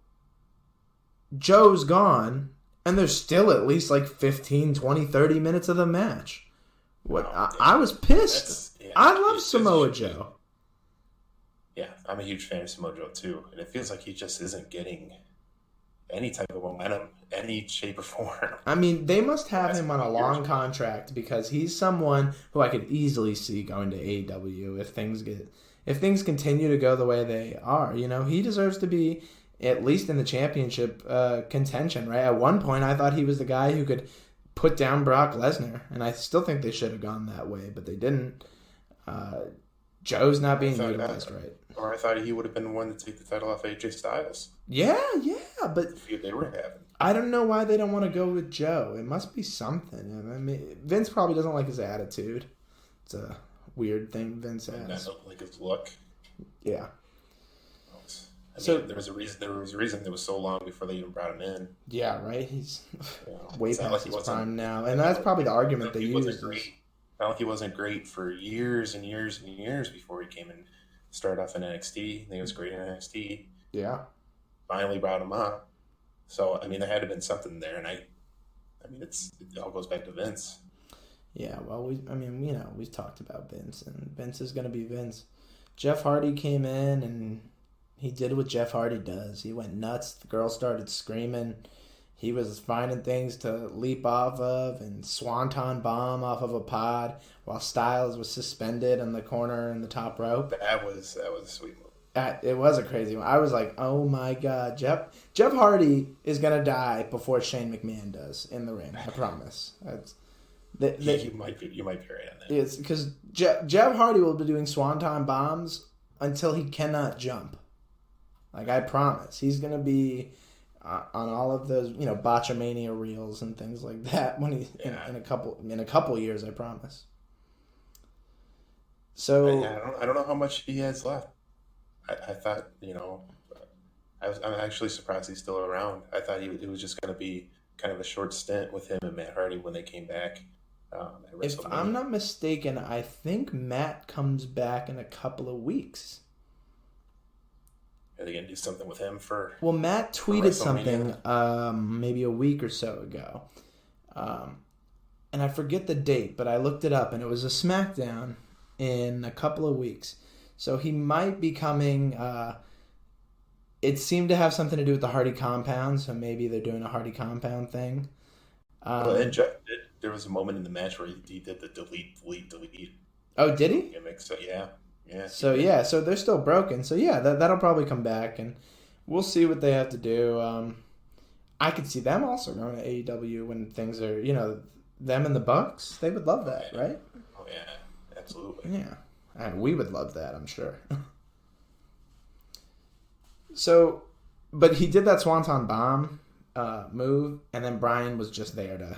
Joe's gone, and there's still at least like 15, 20, 30 minutes of the match. I was pissed. I love Samoa Joe. Yeah, I'm a huge fan of Samoa Joe too, and it feels like he just isn't getting any type of momentum, any shape or form. I mean, they must have him on a long contract, because he's someone who I could easily see going to AEW if things continue to go the way they are. He deserves to be at least in the championship contention, right? At one point, I thought he was the guy who could put down Brock Lesnar, and I still think they should have gone that way, but they didn't. Joe's not being utilized right. Or I thought he would have been the one to take the title off AJ Styles. Yeah, but The feud they were having. I don't know why they don't want to go with Joe. It must be something. I mean, Vince probably doesn't like his attitude. It's a weird thing Vince has. And I don't like his look. Yeah. There was a reason. There was a reason it was so long before they even brought him in. Yeah, right. He's way it's not past like his prime now, and that's probably the argument they used. Not like he wasn't great for years and years and years before he came and started off in NXT. I think he was great in NXT. Yeah. Finally brought him up. So there had to have been something there, and it all goes back to Vince. Yeah, well, we've talked about Vince, and Vince is going to be Vince. Jeff Hardy came in, and he did what Jeff Hardy does. He went nuts. The girl started screaming. He was finding things to leap off of and swanton bomb off of a pod while Styles was suspended in the corner in the top rope. That was a sweet move. It was a crazy one. I was like, oh my God. Jeff Hardy is going to die before Shane McMahon does in the ring. I promise. You might be right on that. It's because Jeff Hardy will be doing swanton bombs until he cannot jump. Like, I promise. He's going to be on all of those, Botchamania reels and things like that when in a couple years, I promise. So I don't know how much he has left. I thought, I'm actually surprised he's still around. I thought it was just going to be kind of a short stint with him and Matt Hardy when they came back. If I'm not mistaken, I think Matt comes back in a couple of weeks. Are they going to do something with him for? Well, Matt tweeted something maybe a week or so ago. And I forget the date, but I looked it up, and it was a SmackDown in a couple of weeks. So he might be coming. It seemed to have something to do with the Hardy compound, so maybe they're doing a Hardy compound thing. And Jeff did. There was a moment in the match where he did the delete. Oh, did he? Gimmick. So yeah. So they're still broken. So yeah, that'll probably come back, and we'll see what they have to do. I could see them also going to AEW when things are, them and the Bucks. They would love that, right? Oh yeah, absolutely. Yeah, and we would love that, I'm sure. So, but he did that Swanton Bomb move, and then Brian was just there to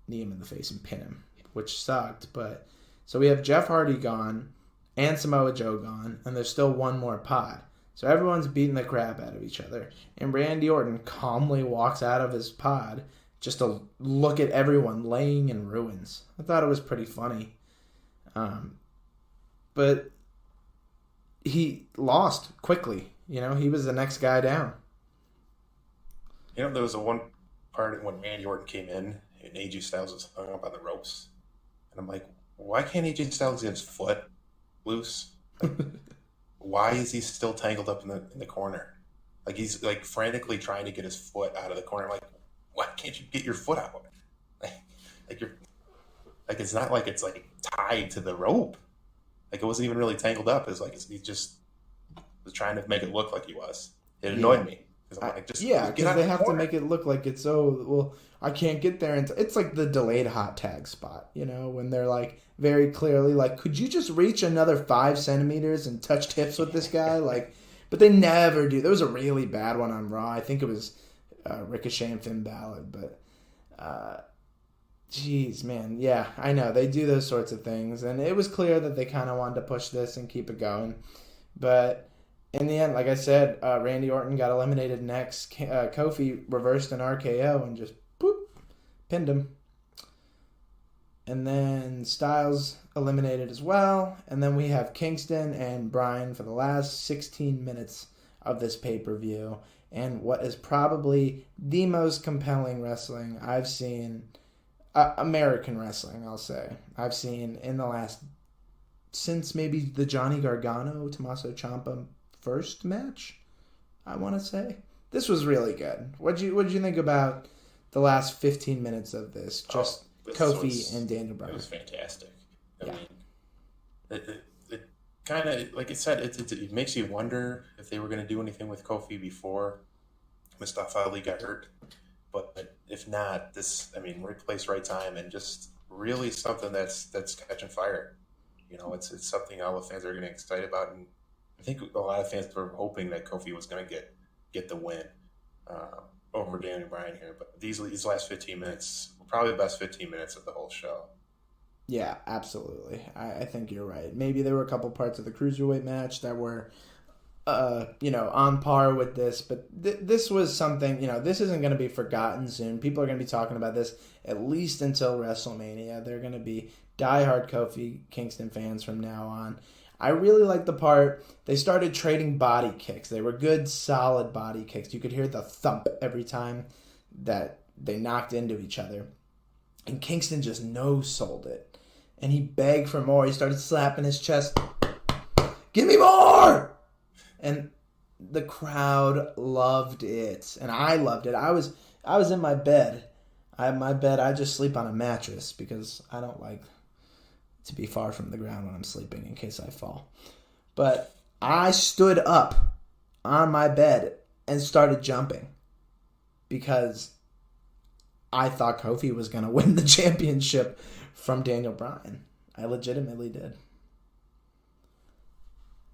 knee him in the face and pin him, which sucked. But so we have Jeff Hardy gone and Samoa Joe gone, and there's still one more pod. So everyone's beating the crap out of each other. And Randy Orton calmly walks out of his pod just to look at everyone laying in ruins. I thought it was pretty funny. But he lost quickly. He was the next guy down. There was a one part when Randy Orton came in and AJ Styles was hung up on the ropes. And I'm like, why can't AJ Styles get his foot loose? Like, why is he still tangled up in the corner? Like he's like frantically trying to get his foot out of the corner. I'm like, why can't you get your foot out? Like you're like it's not like it's like tied to the rope. Like it wasn't even really tangled up. It's like he just was trying to make it look like he was. It annoyed me because I'm like, because they have to make it look like it's I can't get there. It's like the delayed hot tag spot, when they're like very clearly like, could you just reach another 5 centimeters and touch tips with this guy? Like, but they never do. There was a really bad one on Raw. I think it was Ricochet and Finn Balor, but geez, man, yeah, I know they do those sorts of things, and it was clear that they kind of wanted to push this and keep it going, but. In the end, like I said, Randy Orton got eliminated next. Kofi reversed an RKO and just pinned him. And then Styles eliminated as well. And then we have Kingston and Bryan for the last 16 minutes of this pay-per-view. And what is probably the most compelling wrestling I've seen, American wrestling, I'll say, I've seen in the last, since maybe the Johnny Gargano, Tommaso Ciampa first match, I want to say. This was really good. What'd you think about the last 15 minutes of this? Just Kofi and Daniel Bryan. It was fantastic. I mean, it kind of, like I said, it makes you wonder if they were going to do anything with Kofi before Mustafa Ali got hurt. But if not, right place, right time, and just really something that's catching fire. It's something all the fans are getting excited about, and I think a lot of fans were hoping that Kofi was going to get the win over Daniel Bryan here. But these last 15 minutes were probably the best 15 minutes of the whole show. Yeah, absolutely. I think you're right. Maybe there were a couple parts of the Cruiserweight match that were, on par with this. But this was something, this isn't going to be forgotten soon. People are going to be talking about this at least until WrestleMania. They're going to be diehard Kofi Kingston fans from now on. I really like the part they started trading body kicks. They were good, solid body kicks. You could hear the thump every time that they knocked into each other. And Kingston just no-sold it. And he begged for more. He started slapping his chest. Give me more! And the crowd loved it. And I loved it. I was in my bed. I just sleep on a mattress because I don't like to be far from the ground when I'm sleeping in case I fall. But I stood up on my bed and started jumping because I thought Kofi was going to win the championship from Daniel Bryan. I legitimately did.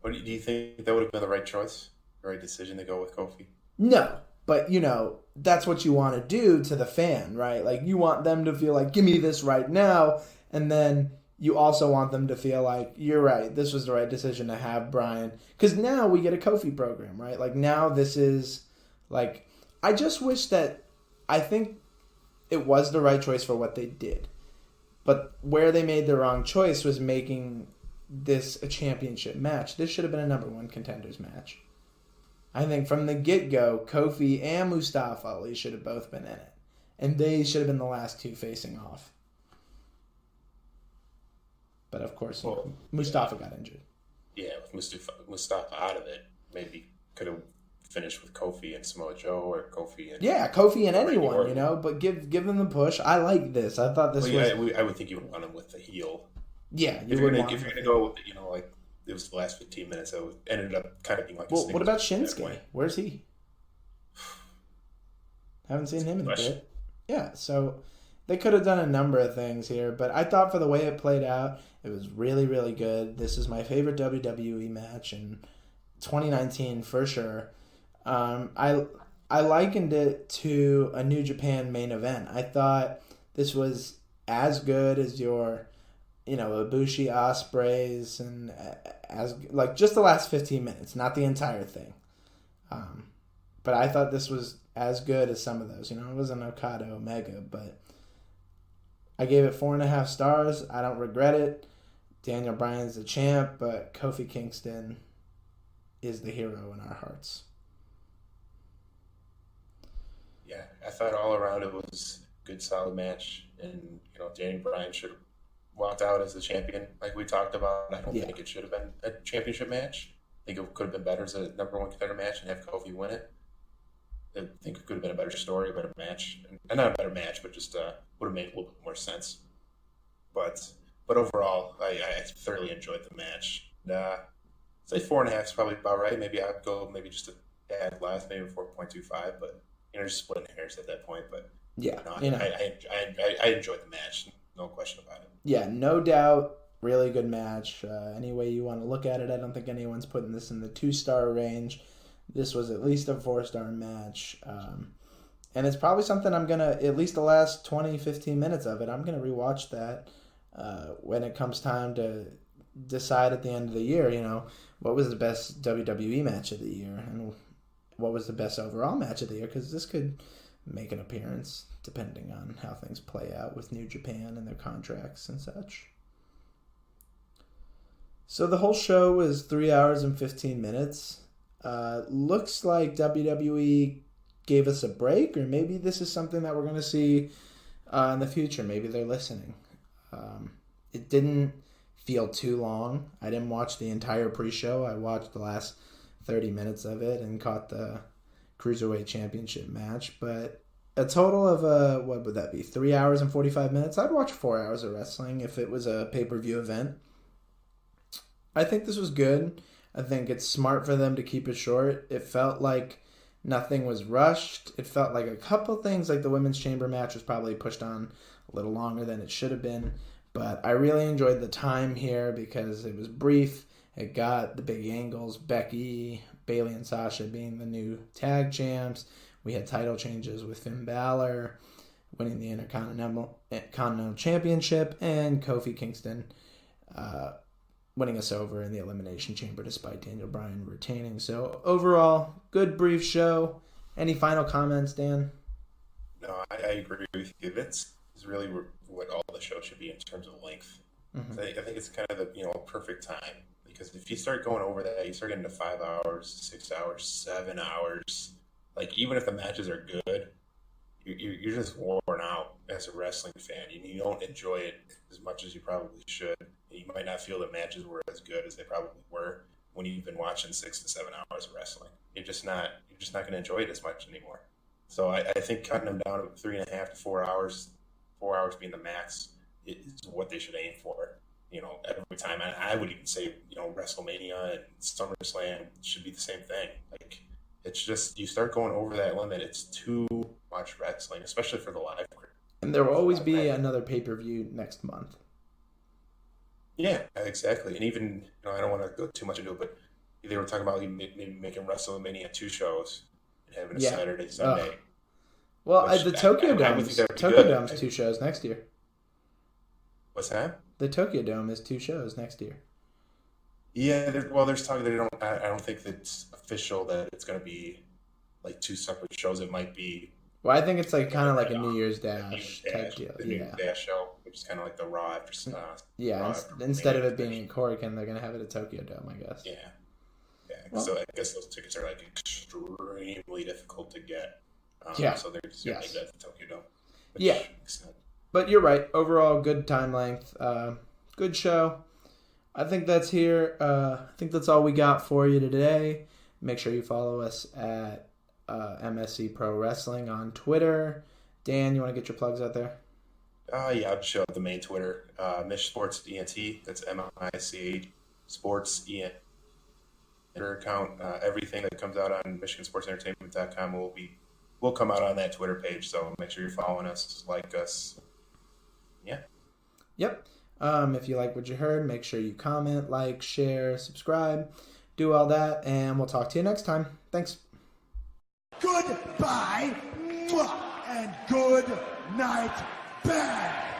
Do you think that would have been the right choice, the right decision to go with Kofi? No, but that's what you want to do to the fan, right? Like you want them to feel like, give me this right now, and then you also want them to feel like, you're right, this was the right decision to have Bryan. Because now we get a Kofi program, right? Like, now this is, like, I just wish that, I think it was the right choice for what they did. But where they made the wrong choice was making this a championship match. This should have been a number 1 contenders match. I think from the get-go, Kofi and Mustafa Ali should have both been in it. And they should have been the last 2 facing off. But of course, Mustafa got injured. Yeah, with Mustafa out of it, maybe could have finish with Kofi and Samoa Joe or Kofi and Kofi and Randy anyone, Orton. but give them the push. I like this. I thought this was. I would think you would want him with the heel. Yeah, If you're gonna go with like it was the last 15 minutes, so it ended up kind of being like. Well, what about Shinsuke? Where's he? Haven't seen him in a bit. Yeah, so they could have done a number of things here, but I thought for the way it played out, it was really, really good. This is my favorite WWE match in 2019 for sure. I likened it to a New Japan main event. I thought this was as good as your, Ibushi Ospreys and as like just the last 15 minutes, not the entire thing. But I thought this was as good as some of those. It was an Okada Omega, but I gave it 4.5 stars. I don't regret it. Daniel Bryan's the champ, but Kofi Kingston is the hero in our hearts. Yeah, I thought all around it was a good, solid match, and Daniel Bryan should have walked out as the champion, like we talked about. I don't think it should have been a championship match. I think it could have been better as a number one contender match and have Kofi win it. I think it could have been a better story, a better match, and not a better match, but just would have made a little bit more sense. But overall, I thoroughly enjoyed the match. Say 4.5 is probably about right. Maybe I'd go just a tad less, maybe 4.25, but just splitting hairs at that point. But yeah, I enjoyed the match, no question about it. Yeah, no doubt, really good match. Any way you want to look at it, I don't think anyone's putting this in the 2-star range. This was at least a 4-star match. And it's probably something I'm going to, at least the last 20, 15 minutes of it, I'm going to rewatch that when it comes time to decide at the end of the year, what was the best WWE match of the year and what was the best overall match of the year, because this could make an appearance depending on how things play out with New Japan and their contracts and such. So the whole show was 3 hours and 15 minutes. Looks like WWE gave us a break, or maybe this is something that we're going to see in the future. Maybe they're listening. It didn't feel too long. I didn't watch the entire pre-show. I watched the last 30 minutes of it and caught the Cruiserweight Championship match. But a total of, what would that be, 3 hours and 45 minutes? I'd watch 4 hours of wrestling if it was a pay-per-view event. I think this was good. I think it's smart for them to keep it short. It felt like nothing was rushed. It felt like a couple things, like the Women's Chamber match was probably pushed on a little longer than it should have been. But I really enjoyed the time here because it was brief. It got the big angles, Becky, Bayley, and Sasha being the new tag champs. We had title changes with Finn Balor winning the Intercontinental Championship and Kofi Kingston winning us over in the Elimination Chamber despite Daniel Bryan retaining. So overall, good brief show. Any final comments, Dan? No, I agree with you. That's really what all the show should be in terms of length. Mm-hmm. I think it's kind of the perfect time, because if you start going over that, you start getting to 5 hours, 6 hours, 7 hours. Like, even if the matches are good, you're just worn out as a wrestling fan. You don't enjoy it as much as you probably should. You might not feel the matches were as good as they probably were when you've been watching 6 to 7 hours of wrestling. You're just not going to enjoy it as much anymore. So I think cutting them down to 3.5 to 4 hours, 4 hours being the max, is what they should aim for. Every time. I would even say, WrestleMania and SummerSlam should be the same thing. Like, it's just, you start going over that limit, it's too much wrestling, especially for the live crew. And there will always be another pay-per-view next month. Yeah, exactly. And even, I don't want to go too much into it, but they were talking about maybe making WrestleMania 2 shows and having a Saturday, Sunday. Well, the Tokyo Dome's 2 shows next year. What's that? The Tokyo Dome is 2 shows next year. Yeah, there's talk that I don't think that's official that it's going to be like 2 separate shows. It might be. Well, I think it's like kind of like a New Year's Dash type deal. The New Year's Dash show, which is kind of like the Raw after. Instead of it being in Korakuen, they're going to have it at Tokyo Dome, I guess. Yeah. Well, so I guess those tickets are like extremely difficult to get. So they're just going to make that the Tokyo Dome. But you're right. Overall, good time length. Good show. I think that's here. I think that's all we got for you today. Make sure you follow us at MSC Pro Wrestling on Twitter. Dan, you want to get your plugs out there? Yeah, I'll just show up the main Twitter, Mich Sports ENT. That's MICH Sports ENT. Twitter account. Everything that comes out on MichiganSportsEntertainment.com will come out on that Twitter page. So make sure you're following us, like us. Yeah. Yep. If you like what you heard, make sure you comment, like, share, subscribe, do all that, and we'll talk to you next time. Thanks. Goodbye, and good night, bang.